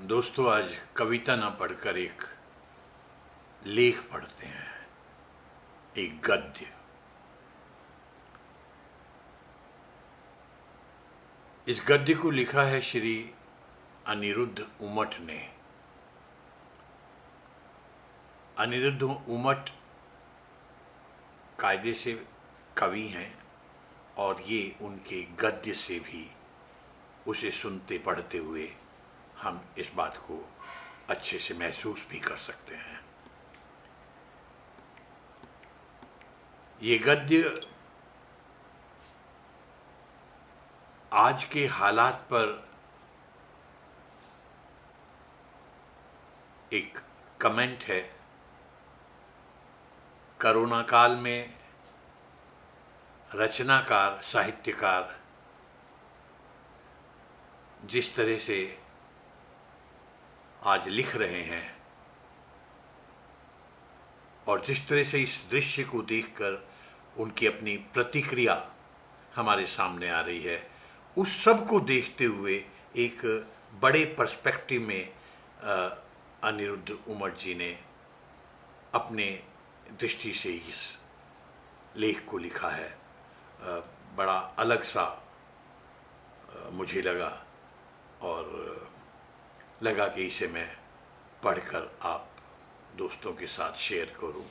दोस्तों, आज कविता ना पढ़कर एक लेख पढ़ते हैं, एक गद्य। इस गद्य को लिखा है श्री अनिरुद्ध उमट ने। अनिरुद्ध उमट कायदे से कवि हैं और ये उनके गद्य से भी उसे सुनते पढ़ते हुए हम इस बात को अच्छे से महसूस भी कर सकते हैं। ये गद्य आज के हालात पर एक कमेंट है। कोरोना काल में रचनाकार, साहित्यकार जिस तरह से आज लिख रहे हैं और जिस तरह से इस दृश्य को देखकर उनकी अपनी प्रतिक्रिया हमारे सामने आ रही है, उस सब को देखते हुए एक बड़े पर्सपेक्टिव में अनिरुद्ध उमट जी ने अपने दृष्टि से इस लेख को लिखा है। बड़ा अलग सा मुझे लगा और लगा कि इसे मैं पढ़कर आप दोस्तों के साथ शेयर करूं।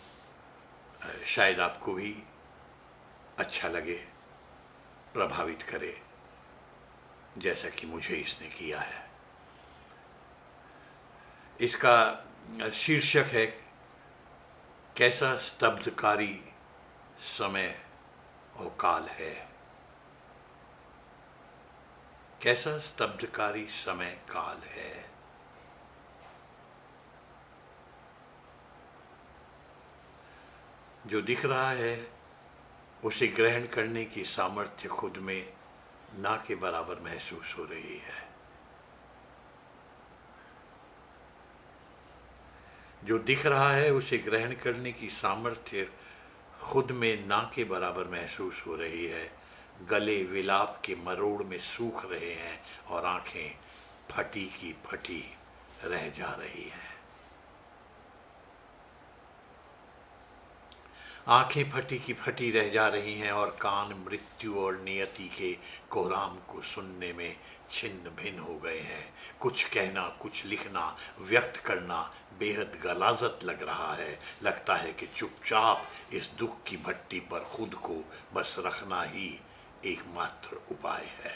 शायद आपको भी अच्छा लगे, प्रभावित करे, जैसा कि मुझे इसने किया है। इसका शीर्षक है, कैसा स्तब्धकारी समय और काल है। कैसा स्तब्धकारी समय काल है। जो दिख रहा है उसे ग्रहण करने की सामर्थ्य खुद में ना के बराबर महसूस हो रही है। जो दिख रहा है उसे ग्रहण करने की सामर्थ्य खुद में ना के बराबर महसूस हो रही है। गले विलाप के मरोड़ में सूख रहे हैं और आंखें फटी की फटी रह जा रही हैं। आंखें फटी की फटी रह जा रही हैं और कान मृत्यु और नियति के कोहराम को सुनने में छिन्न भिन्न हो गए हैं। कुछ कहना, कुछ लिखना, व्यक्त करना बेहद गलाजत लग रहा है। लगता है कि चुपचाप इस दुख की भट्टी पर खुद को बस रखना ही एकमात्र उपाय है।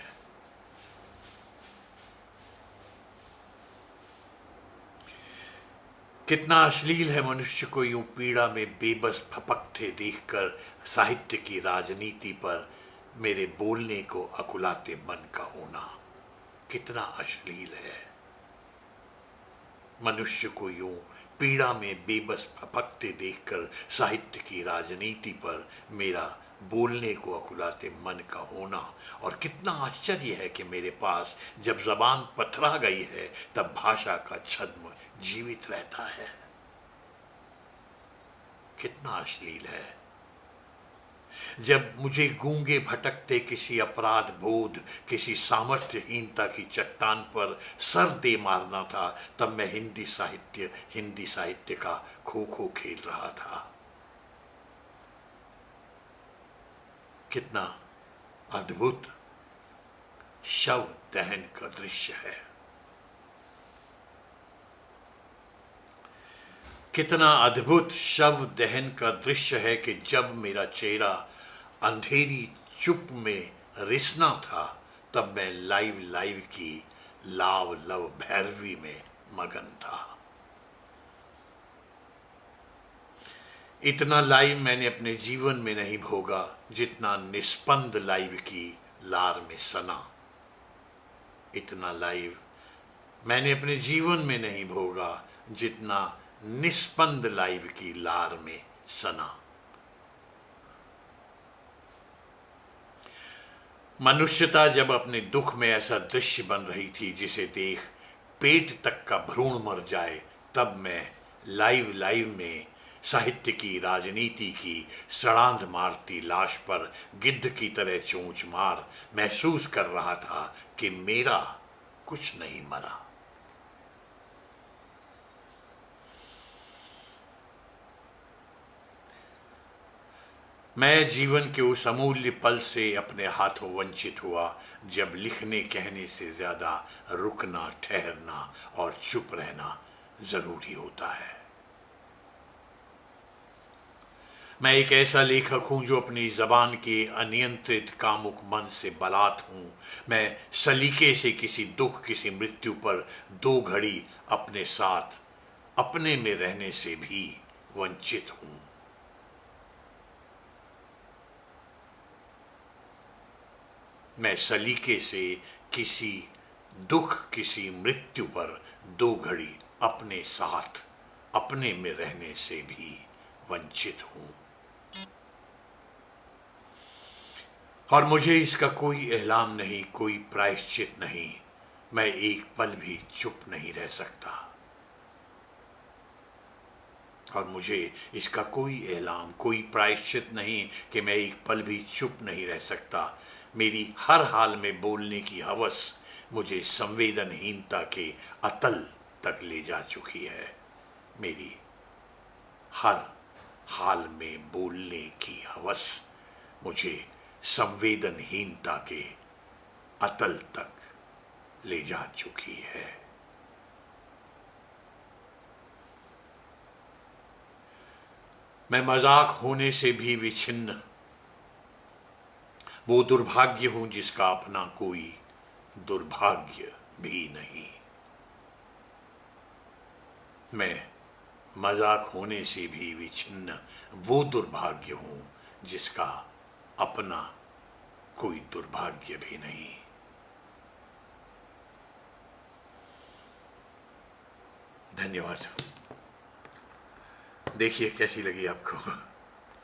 कितना अश्लील है मनुष्य को यूं पीड़ा में बेबस फपकते देखकर साहित्य की राजनीति पर मेरे बोलने को अकुलाते मन का होना। कितना अश्लील है मनुष्य को यूं पीड़ा में बेबस फपकते देखकर साहित्य की राजनीति पर मेरा बोलने को अकुलाते मन का होना। और कितना आश्चर्य है कि मेरे पास जब जबान पथरा गई है तब भाषा का छद्म जीवित रहता है। कितना अश्लील है। जब मुझे गूंगे भटकते किसी अपराध बोध, किसी सामर्थ्यहीनता की चट्टान पर सर दे मारना था, तब मैं हिंदी साहित्य का खो खो खेल रहा था। कितना अद्भुत शव दहन का दृश्य है। कितना अद्भुत शव दहन का दृश्य है कि जब मेरा चेहरा अंधेरी चुप में रिसना था, तब मैं लाइव की लाव लव भैरवी में मगन था। इतना लाइव मैंने अपने जीवन में नहीं भोगा जितना निस्पंद लाइव की लार में सना। इतना लाइव मैंने अपने जीवन में नहीं भोगा जितना निस्पंद लाइव की लार में सना। मनुष्यता जब अपने दुख में ऐसा दृश्य बन रही थी जिसे देख पेट तक का भ्रूण मर जाए, तब मैं लाइव में साहित्य की राजनीति की सड़ांध मारती लाश पर गिद्ध की तरह चोंच मार महसूस कर रहा था कि मेरा कुछ नहीं मरा। मैं जीवन के उस अमूल्य पल से अपने हाथों वंचित हुआ जब लिखने कहने से ज़्यादा रुकना, ठहरना और चुप रहना ज़रूरी होता है। मैं एक ऐसा लेखक हूं जो अपनी जबान के अनियंत्रित कामुक मन से बलात् हूं। मैं सलीके से किसी दुख, किसी मृत्यु पर 2 घड़ी अपने साथ, अपने में रहने से भी वंचित हूं। मैं सलीके से किसी दुख, किसी मृत्यु पर 2 घड़ी अपने साथ, अपने में रहने से भी वंचित हूं। और मुझे इसका कोई एहलाम नहीं, कोई प्रायश्चित नहीं। मैं एक पल भी चुप नहीं रह सकता। और मुझे इसका कोई एहलाम, कोई प्रायश्चित नहीं कि मैं एक पल भी चुप नहीं रह सकता। मेरी हर हाल में बोलने की हवस मुझे संवेदनहीनता के अतल तक ले जा चुकी है। मेरी हर हाल में बोलने की हवस मुझे संवेदनहीनता के अतल तक ले जा चुकी है। मैं मजाक होने से भी विच्छिन्न वो दुर्भाग्य हूं जिसका अपना कोई दुर्भाग्य भी नहीं। मैं मजाक होने से भी विच्छिन्न वो दुर्भाग्य हूं जिसका अपना कोई दुर्भाग्य भी नहीं। धन्यवाद। देखिए कैसी लगी आपको।